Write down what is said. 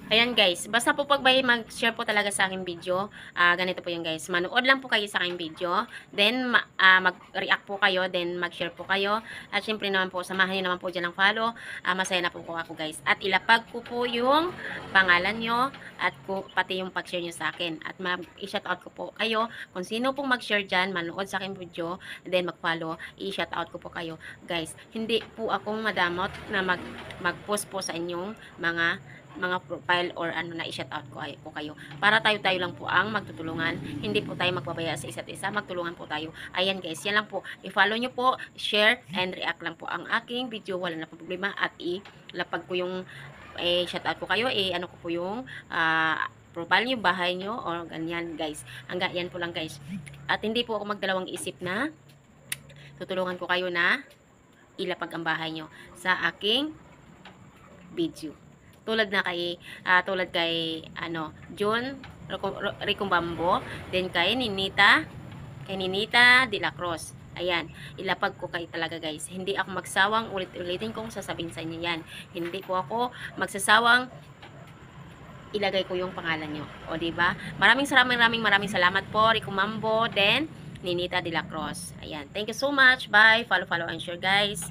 Ayan guys, basta po pag may mag-share po talaga sa aking video, ganito po yung guys. Manood lang po kayo sa aking video, then mag-react po kayo, then mag-share po kayo. At syempre naman po, samahan nyo naman po dyan ng follow. Masaya na po ako guys. At ilapag ko po yung pangalan nyo at pati yung pag-share nyo sa akin. At i-shoutout ko po kayo. Kung sino pong mag-share dyan, manood sa aking video, then mag-follow, i-shoutout ko po kayo. Guys, hindi po ako madamot na mag-post po sa inyong mga profile or ano na i-shout out ko kayo. Para tayo lang po ang magtutulungan. Hindi po tayo magpabaya sa isa't isa. Magtulungan po tayo. Ayan guys, yan lang po. I-follow nyo po, share, and react lang po ang aking video. Wala na po problema. At ilapag ko yung shout out ko kayo. Ano ko po yung profile nyo, bahay nyo, or ganyan guys. Hanggang yan po lang guys. At hindi po ako magdalawang isip na tutulungan ko kayo na ilapag ang bahay nyo sa aking video. Tulad kay John Ricumbambo, then kay Ninita de la Cruz. Ayan, ilapag ko kayo talaga guys. Hindi ako magsawang ulit-ulitin kong sasabihin sa inyo yan. Hindi po ako magsasawang ilagay ko yung pangalan nyo. O diba? Maraming salamat po Ricumbambo, then Ninita de la Cruz. Ayan, thank you so much. Bye. Follow and share guys.